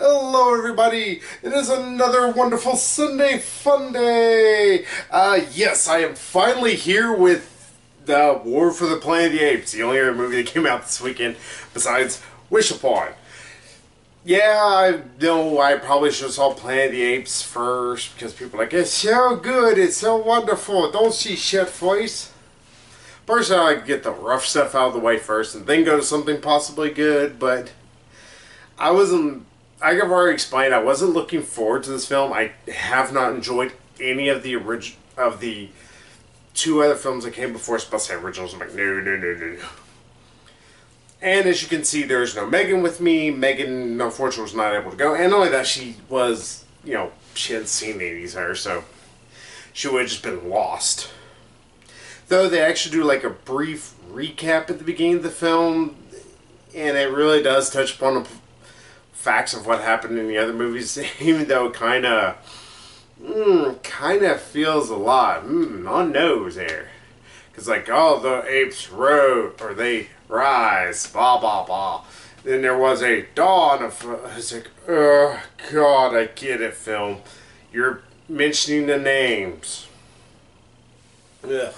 Hello everybody! It is another wonderful Sunday Funday! Yes, I am finally here with the War for the Planet of the Apes, the only other movie that came out this weekend besides Wish Upon. Yeah, I know I probably should have saw Planet of the Apes first because people are like, it's so good, it's so wonderful, don't see shit face. Personally, I like to get the rough stuff out of the way first and then go to something possibly good, but I wasn't... Like I've already explained, I wasn't looking forward to this film. I have not enjoyed any of the two other films that came before, especially originals. I'm like, no. And as you can see, there's no Megan with me. Megan, unfortunately, was not able to go. And not only that, she was, she hadn't seen any of her, so she would have just been lost. Though they actually do like a brief recap at the beginning of the film, and it really does touch upon the facts of what happened in the other movies, even though it kind of feels a lot on nose there. Because like, oh, the apes rose, or they rise, blah, blah, blah. Then there was a dawn of, it's like, oh, God, I get it, film. You're mentioning the names. Ugh.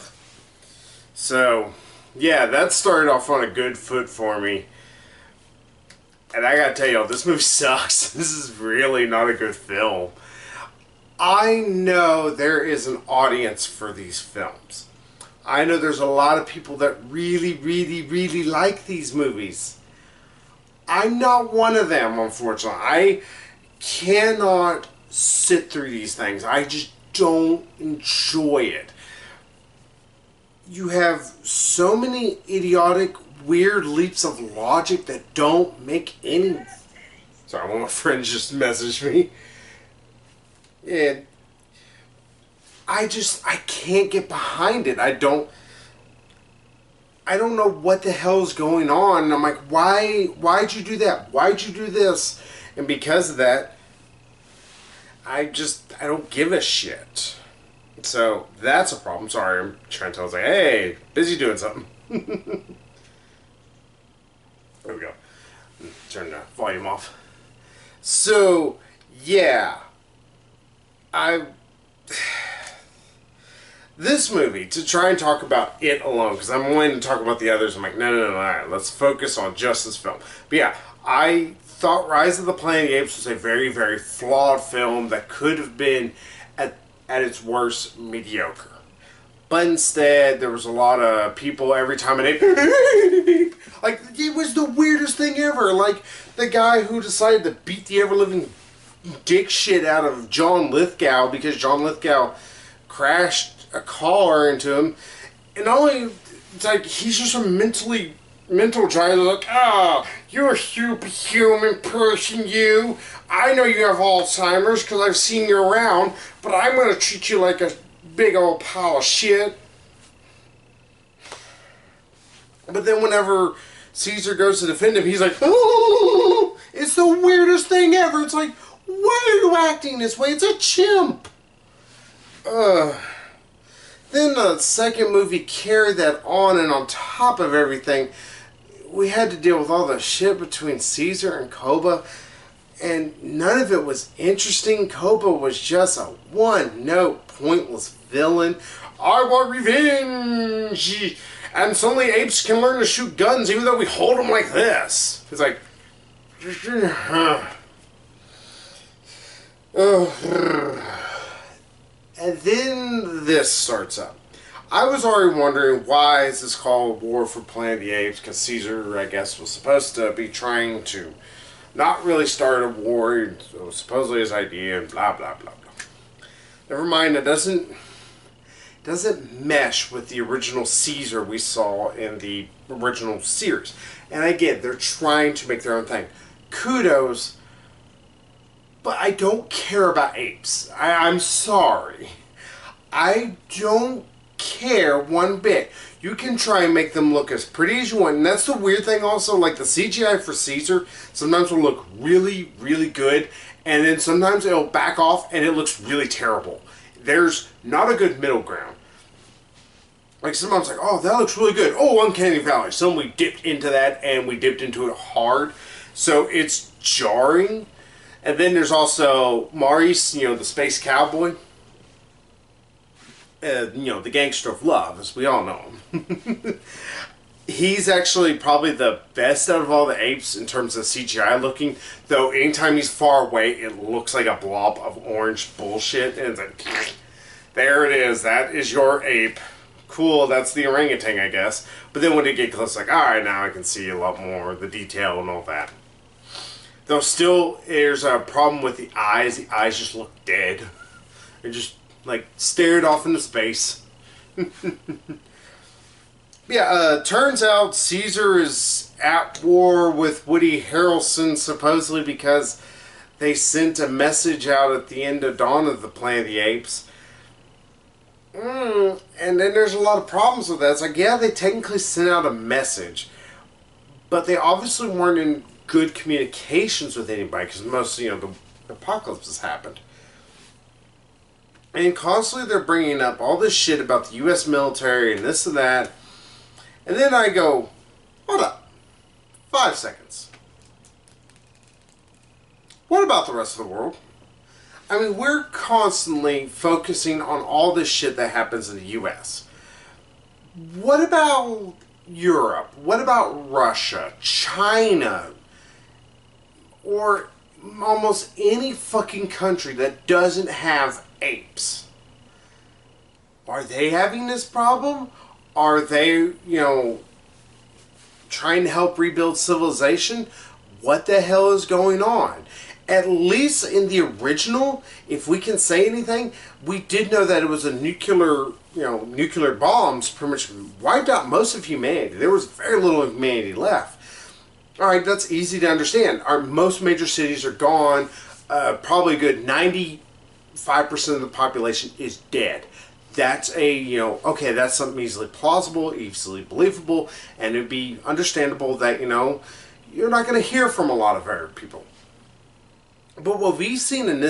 So, yeah, that started off on a good foot for me. And I gotta tell y'all, this movie sucks. This is really not a good film. I know there is an audience for these films. I know there's a lot of people that really, really, really like these movies. I'm not one of them, unfortunately. I cannot sit through these things. I just don't enjoy it. You have so many idiotic, weird leaps of logic that don't make any... Sorry, one of my friends just messaged me. And I can't get behind it. I don't know what the hell's going on. And I'm like, why'd you do that? Why'd you do this? And because of that, I don't give a shit. So that's a problem. Sorry, I'm trying to tell us like, hey, busy doing something. There we go. Turn the volume off. So, yeah. This movie, to try and talk about it alone, because I'm wanting to talk about the others, I'm like, no, alright, let's focus on just this film. But yeah, I thought Rise of the Planet of the Apes was a very, very flawed film that could have been, at its worst, mediocre. But instead, there was a lot of people every time an ape... Like, it was the weirdest thing ever. Like, the guy who decided to beat the ever-living dick shit out of John Lithgow because John Lithgow crashed a car into him. And only, it's like, he's just a mental giant. Like, you're a superhuman person, you. I know you have Alzheimer's because I've seen you around, but I'm going to treat you like a big old pile of shit. But then whenever Caesar goes to defend him, he's like, oh, it's the weirdest thing ever. It's like, why are you acting this way? It's a chimp. Then the second movie carried that on, and on top of everything, we had to deal with all the shit between Caesar and Koba, and none of it was interesting. Koba was just a one-note, pointless villain. I want revenge! And suddenly apes can learn to shoot guns even though we hold them like this. It's like... And then this starts up. I was already wondering, why is this called War for Planet of the Apes? Because Caesar, I guess, was supposed to be trying to not really start a war. It was supposedly his idea, and blah, blah, blah, blah. Never mind, it doesn't mesh with the original Caesar we saw in the original series. And again, they're trying to make their own thing. Kudos, but I don't care about apes. I'm sorry. I don't care one bit. You can try and make them look as pretty as you want. And that's the weird thing also, like the CGI for Caesar sometimes will look really, really good. And then sometimes it'll back off and it looks really terrible. There's not a good middle ground. Like sometimes like, oh, that looks really good. Oh, Uncanny Valley. So we dipped into that and we dipped into it hard. So it's jarring. And then there's also Maurice, the space cowboy. The gangster of love, as we all know him. He's actually probably the best out of all the apes in terms of CGI looking. Though anytime he's far away, it looks like a blob of orange bullshit. And it's like, there it is. That is your ape. Cool, that's the orangutan, I guess. But then when they get close, like, alright, now I can see a lot more, the detail and all that. Though still, there's a problem with the eyes. The eyes just look dead. They're just, like, stared off into space. Yeah, turns out Caesar is at war with Woody Harrelson, supposedly because they sent a message out at the end of Dawn of the Planet of the Apes. And then there's a lot of problems with that. It's like, yeah, they technically sent out a message, but they obviously weren't in good communications with anybody because most, the apocalypse has happened. And constantly they're bringing up all this shit about the U.S. military and this and that. And then I go, hold up, 5 seconds. What about the rest of the world? I mean, we're constantly focusing on all this shit that happens in the U.S. What about Europe? What about Russia, China, or almost any fucking country that doesn't have apes? Are they having this problem? Are they, trying to help rebuild civilization? What the hell is going on? At least in the original, if we can say anything, we did know that it was a nuclear bombs pretty much wiped out most of humanity. There was very little of humanity left. Alright, that's easy to understand. Most major cities are gone. Probably a good 95% of the population is dead. That's okay, that's something easily plausible, easily believable, and it'd be understandable that, you're not going to hear from a lot of other people. But what we've seen in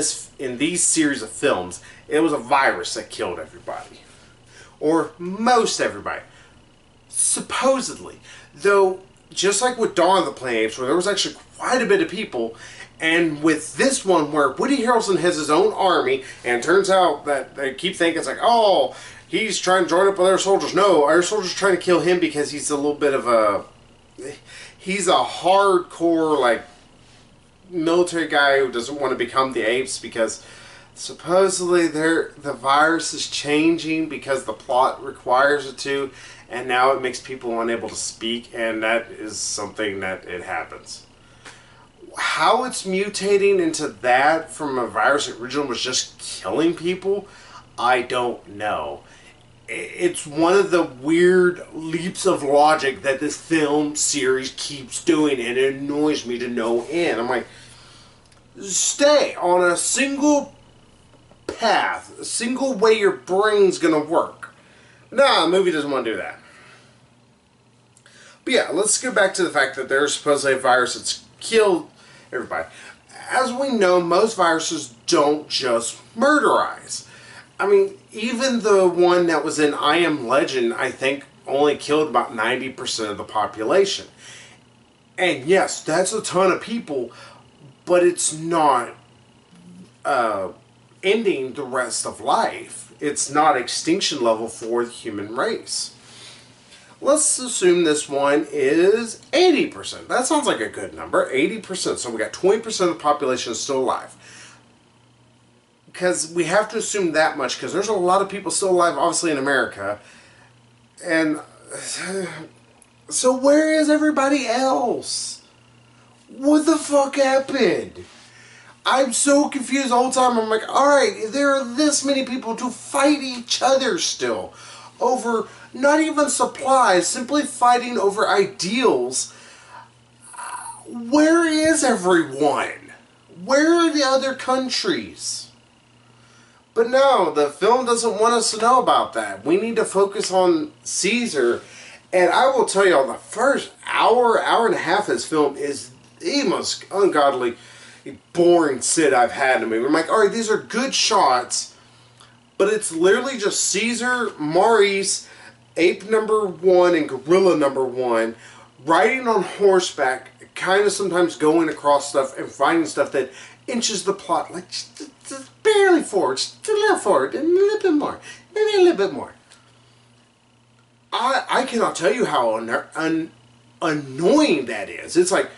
these series of films, it was a virus that killed everybody. Or most everybody. Supposedly. Though, just like with Dawn of the Planet of the Apes, where there was actually quite a bit of people, and with this one where Woody Harrelson has his own army, and it turns out that they keep thinking it's like, oh, he's trying to join up with our soldiers. No, our soldiers are trying to kill him because he's a little bit of a... He's a hardcore, military guy who doesn't want to become the apes because supposedly the virus is changing because the plot requires it to, and now it makes people unable to speak, and that is something that it happens. How it's mutating into that from a virus that originally was just killing people, I don't know. It's one of the weird leaps of logic that this film series keeps doing, and it annoys me to no end. I'm like, stay on a single path, a single way your brain's gonna work. Nah, the movie doesn't want to do that. But yeah, let's go back to the fact that there's supposedly a virus that's killed everybody. As we know, most viruses don't just murderize. I mean, even the one that was in I Am Legend, I think, only killed about 90% of the population. And yes, that's a ton of people, but it's not ending the rest of life. It's not extinction level for the human race. Let's assume this one is 80%. That sounds like a good number, 80%. So we got 20% of the population still alive. Because we have to assume that much, because there's a lot of people still alive, obviously, in America. And so where is everybody else? What the fuck happened? I'm so confused the whole time. I'm like, alright, there are this many people to fight each other still. Over not even supplies, simply fighting over ideals. Where is everyone? Where are the other countries? But no, the film doesn't want us to know about that. We need to focus on Caesar. And I will tell y'all, the first hour and a half of this film is the most ungodly, boring sit I've had in a movie. I'm like, alright, these are good shots, but it's literally just Caesar, Maurice, Ape number 1 and Gorilla number 1 riding on horseback, kind of sometimes going across stuff and finding stuff that inches the plot, like just barely forward, just a little forward, and a little bit more, maybe a little bit more. I cannot tell you how annoying that is. It's like,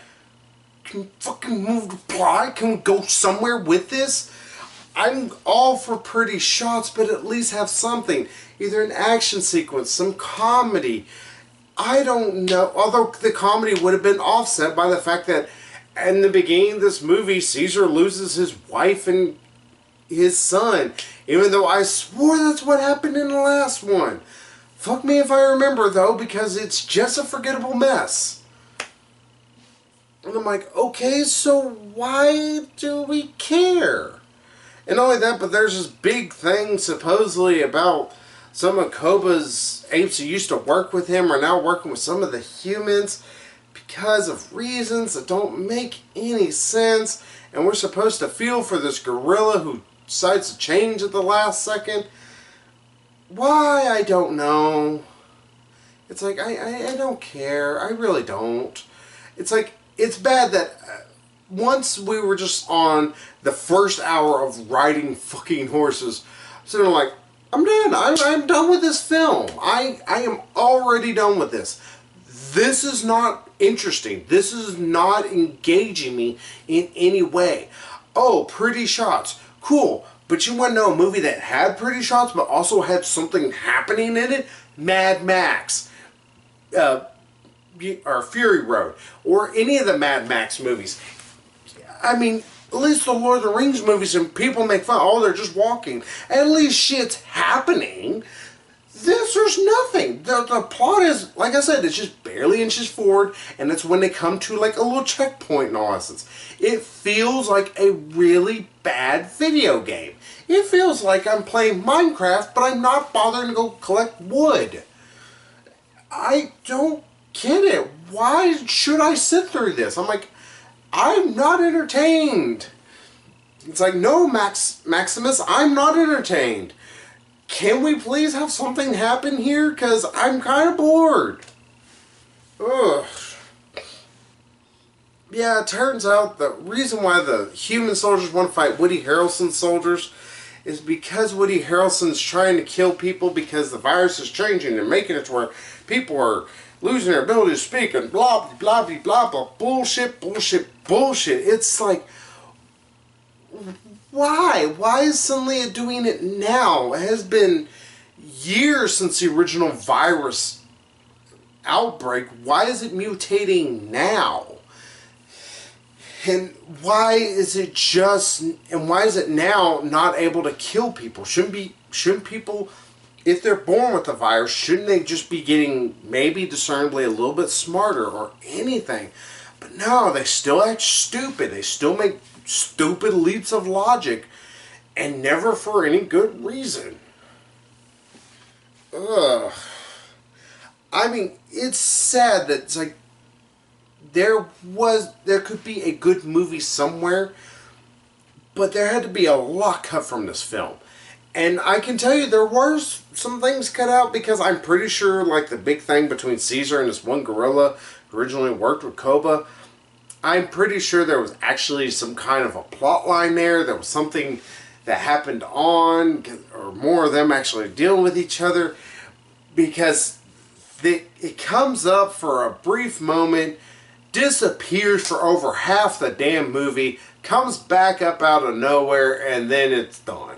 can we fucking move the plot? Can we go somewhere with this? I'm all for pretty shots, but at least have something. Either an action sequence, some comedy. I don't know. Although the comedy would have been offset by the fact that in the beginning of this movie, Caesar loses his wife and his son. Even though I swore that's what happened in the last one. Fuck me if I remember, though, because it's just a forgettable mess. And I'm like, okay, so why do we care? And not only that, but there's this big thing supposedly about some of Koba's apes who used to work with him are now working with some of the humans because of reasons that don't make any sense. And we're supposed to feel for this gorilla who decides to change at the last second. Why? I don't know. It's like, I don't care. I really don't. It's like, it's bad that once we were just on the first hour of riding fucking horses, so I'm like, I'm done. I'm done with this film. I am already done with this. This is not interesting. This is not engaging me in any way. Oh, pretty shots. Cool. But you want to know a movie that had pretty shots but also had something happening in it? Mad Max. Or Fury Road. Or any of the Mad Max movies. I mean, at least the Lord of the Rings movies, and people make fun. Oh, they're just walking. At least shit's happening. There's nothing. The plot is, like I said, it's just barely inches forward, and it's when they come to like a little checkpoint in all essence. It feels like a really bad video game. It feels like I'm playing Minecraft, but I'm not bothering to go collect wood. I don't get it. Why should I sit through this? I'm like, I'm not entertained. It's like, no, Maximus, I'm not entertained. Can we please have something happen here? Because I'm kind of bored. Ugh. Yeah, it turns out the reason why the human soldiers want to fight Woody Harrelson's soldiers is because Woody Harrelson's trying to kill people because the virus is changing and making it to where people are losing their ability to speak and blah, blah, blah, blah, blah, bullshit, bullshit, bullshit. It's like, why? Why is suddenly doing it now? It has been years since the original virus outbreak. Why is it mutating now? And why is it now not able to kill people? Shouldn't people, if they're born with the virus, shouldn't they just be getting maybe discernibly a little bit smarter or anything? But no, they still act stupid. They still make stupid leaps of logic, and never for any good reason. Ugh. I mean, it's sad that it's like there could be a good movie somewhere, but there had to be a lot cut from this film. And I can tell you there were some things cut out because I'm pretty sure like the big thing between Caesar and this one gorilla who originally worked with Koba, I'm pretty sure there was actually some kind of a plot line there. There was something that happened on, or more of them actually dealing with each other, because it comes up for a brief moment, disappears for over half the damn movie, comes back up out of nowhere, and then it's done.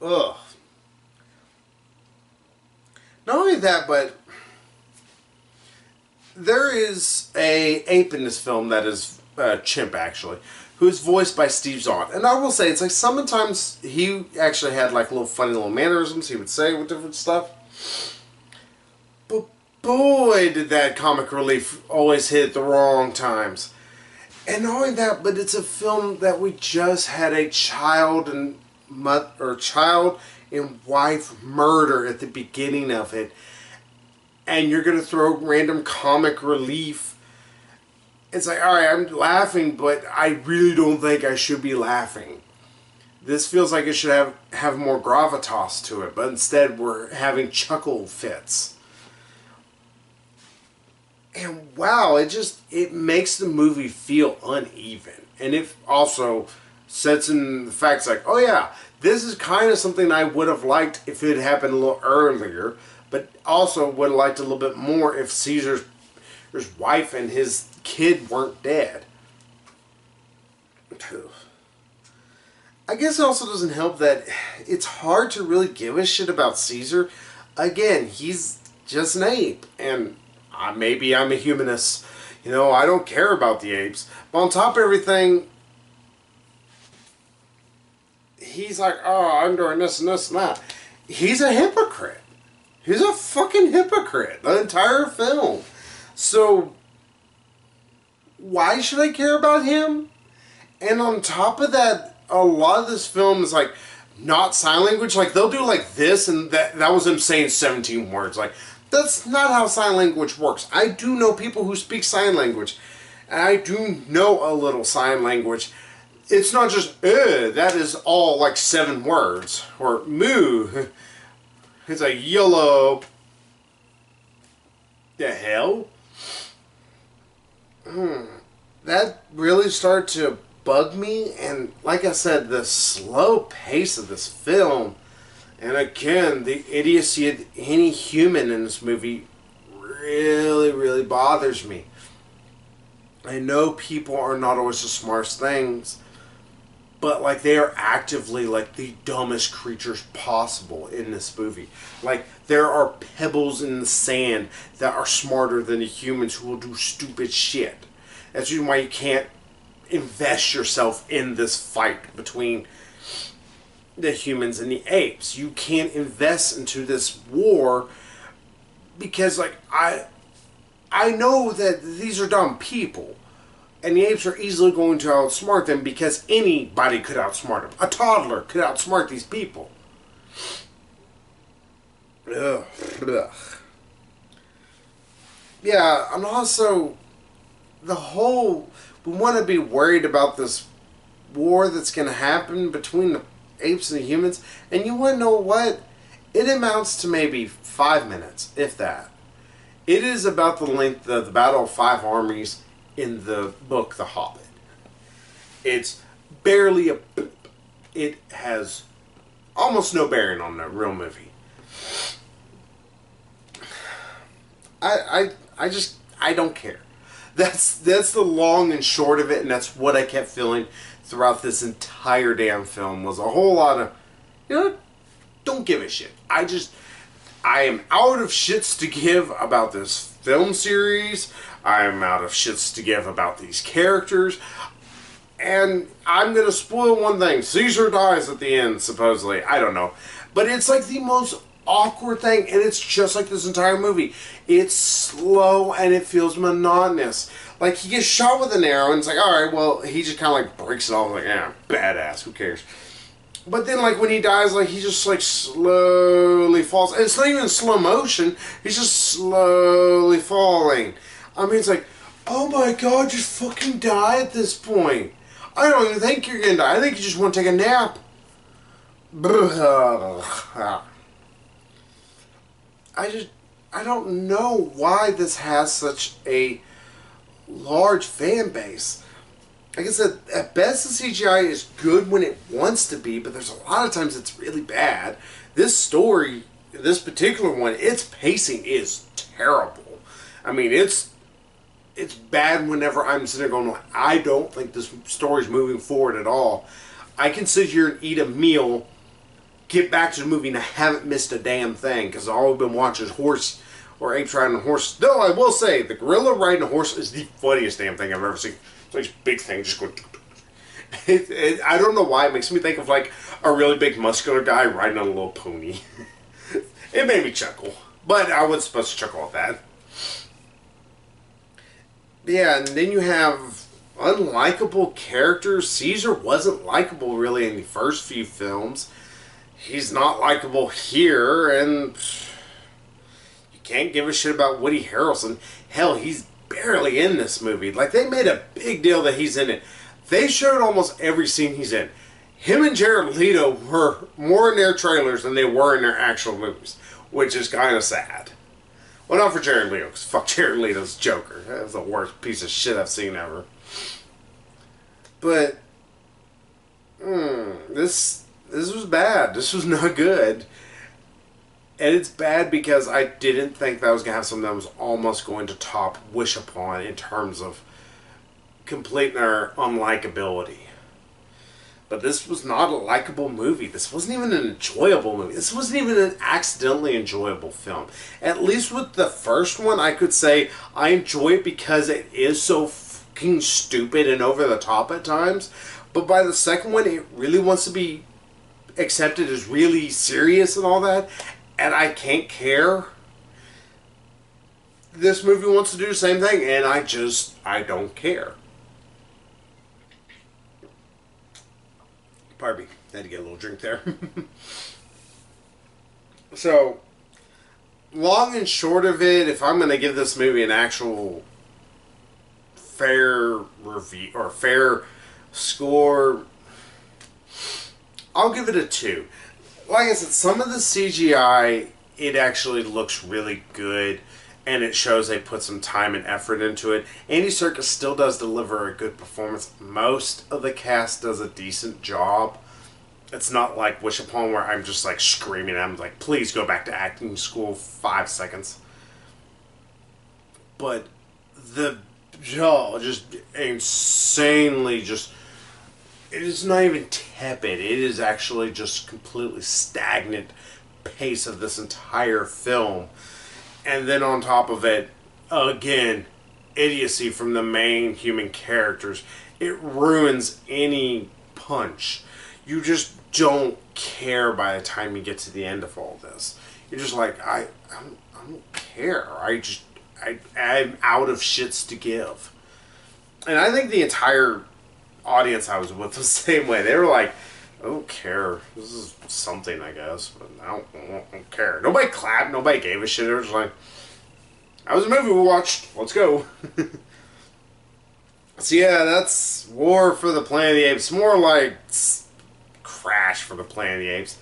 Ugh. Not only that, but there is a ape in this film that is a chimp, actually, who is voiced by Steve Zahn. And I will say, it's like sometimes he actually had like funny little mannerisms he would say with different stuff. But boy, did that comic relief always hit at the wrong times. And not only that, but it's a film that we just had a child and wife murder at the beginning of it. And you're going to throw random comic relief. It's like, alright, I'm laughing, but I really don't think I should be laughing. This feels like it should have more gravitas to it, but instead we're having chuckle fits. And wow, it makes the movie feel uneven. And it also sets in the facts like, oh yeah, this is kind of something I would have liked if it had happened a little earlier, but also would have liked a little bit more if Caesar's wife and his kid weren't dead. I guess it also doesn't help that it's hard to really give a shit about Caesar. Again, he's just an ape, and maybe I'm a humanist. You know, I don't care about the apes. But on top of everything, he's like, oh, I'm doing this and this and that. He's a hypocrite. He's a fucking hypocrite. The entire film. So, why should I care about him? And on top of that, a lot of this film is like not sign language. Like they'll do like this, and that was him saying 17 words. Like that's not how sign language works. I do know people who speak sign language, and I do know a little sign language. It's not just that is all like 7 words or moo. It's like yellow. The hell? That really started to bug me, and like I said, the slow pace of this film, and again, the idiocy of any human in this movie really, really bothers me. I know people are not always the smartest things, but like they are actively like the dumbest creatures possible in this movie. Like there are pebbles in the sand that are smarter than the humans who will do stupid shit. That's the reason why you can't invest yourself in this fight between the humans and the apes. You can't invest into this war because like I know that these are dumb people, and the apes are easily going to outsmart them because anybody could outsmart them. A toddler could outsmart these people. Ugh. Yeah, and also the whole, we want to be worried about this war that's going to happen between the apes and the humans, and you want to know what? It amounts to maybe 5 minutes, if that. It is about the length of the Battle of 5 Armies in the book The Hobbit. It's barely a blip. It has almost no bearing on the real movie. I don't care. That's the long and short of it, and that's what I kept feeling throughout this entire damn film, was a whole lot of, you know, don't give a shit. I am out of shits to give about this film series. I am out of shits to give about these characters. And I'm going to spoil one thing. Caesar dies at the end, supposedly. I don't know. But it's like the most awkward thing, and it's just like this entire movie. It's slow, and it feels monotonous. Like, he gets shot with an arrow, and it's like, alright, well, he just kind of like breaks it off, like, yeah, badass, who cares? But then, like, when he dies, like, he just, like, slowly falls. And it's not even in slow motion. He's just slowly falling. I mean, it's like, oh my god, you fucking die at this point. I don't even think you're gonna die. I think you just want to take a nap. I don't know why this has such a large fan base. Like I said, at best the CGI is good when it wants to be, but there's a lot of times it's really bad. This story, this particular one, its pacing is terrible. I mean, it's bad whenever I'm sitting there going, I don't think this story's moving forward at all. I can sit here and eat a meal, get back to the movie, and I haven't missed a damn thing, because all I've been watching is horse or apes riding a horse. Though I will say, the gorilla riding a horse is the funniest damn thing I've ever seen. It's like this big thing just going. I don't know why it makes me think of like a really big muscular guy riding on a little pony. It made me chuckle, but I wasn't supposed to chuckle at that. Yeah, and then you have unlikable characters. Caesar wasn't likable really in the first few films. He's not likable here, and you can't give a shit about Woody Harrelson. Hell, he's barely in this movie. Like, they made a big deal that he's in it. They showed almost every scene he's in. Him and Jared Leto were more in their trailers than they were in their actual movies, which is kind of sad. Well, not for Jared Leto, because fuck Jared Leto's Joker. That was the worst piece of shit I've seen ever. But, this was bad. This was not good. And it's bad because I didn't think that I was going to have something that was almost going to top Wish Upon in terms of completing their unlikability. But this was not a likable movie. This wasn't even an enjoyable movie. This wasn't even an accidentally enjoyable film. At least with the first one, I could say I enjoy it because it is so fucking stupid and over the top at times. But by the second one, it really wants to be accepted as really serious and all that. And I can't care. This movie wants to do the same thing, and I don't care. Pardon me, I had to get a little drink there. So, long and short of it, if I'm going to give this movie an actual fair review, or fair score, I'll give it a 2. Like I said, some of the CGI, it actually looks really good, and it shows they put some time and effort into it. Andy Serkis still does deliver a good performance. Most of the cast does a decent job. It's not like Wish Upon where I'm just like screaming at him, like, please go back to acting school 5 seconds. But the just insanely just... It is not even tepid. It is actually just completely stagnant pace of this entire film. And then on top of it, again, idiocy from the main human characters. It ruins any punch. You just don't care by the time you get to the end of all this. You're just like, I don't care. I'm out of shits to give. And I think the entire audience I was with the same way. They were like, I don't care. This is something, I guess, but I don't care. Nobody clapped. Nobody gave a shit. It was like, that was a movie we watched. Let's go. So yeah, that's War for the Planet of the Apes. More like Crash for the Planet of the Apes.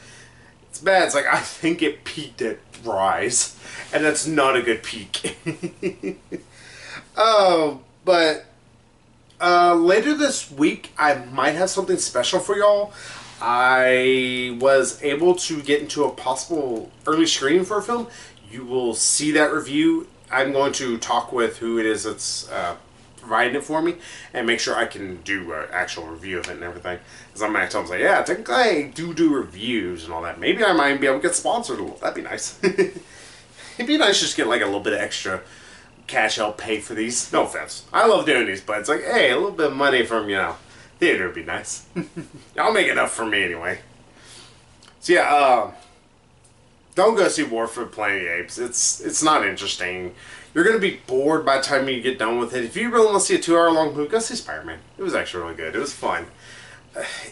It's bad. It's like, I think it peaked at Rise, and that's not a good peak. Oh, but later this week, I might have something special for y'all. I was able to get into a possible early screening for a film. You will see that review. I'm going to talk with who it is that's providing it for me and make sure I can do an actual review of it and everything. Because I might tell them, like, yeah, technically I do reviews and all that. Maybe I might be able to get sponsored a little. That'd be nice. It'd be nice just to get like a little bit of extra cash help pay for these. No offense. I love doing these, but it's like, hey, a little bit of money from, theater would be nice. I'll make enough for me anyway. So yeah, don't go see War for the Planet of the Apes. It's not interesting. You're going to be bored by the time you get done with it. If you really want to see a 2-hour-long movie, go see Spider-Man. It was actually really good. It was fun.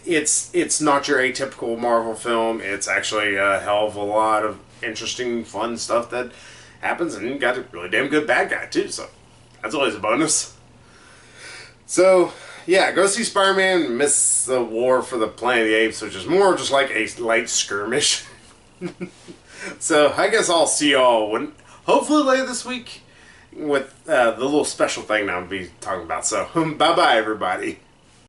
It's not your atypical Marvel film. It's actually a hell of a lot of interesting, fun stuff that happens, and you got a really damn good bad guy too, so that's always a bonus. So yeah, go see Spider-Man, miss the War for the Planet of the Apes, which is more just like a light skirmish. So I guess I'll see y'all hopefully later this week with the little special thing that I'll be talking about. So bye bye everybody.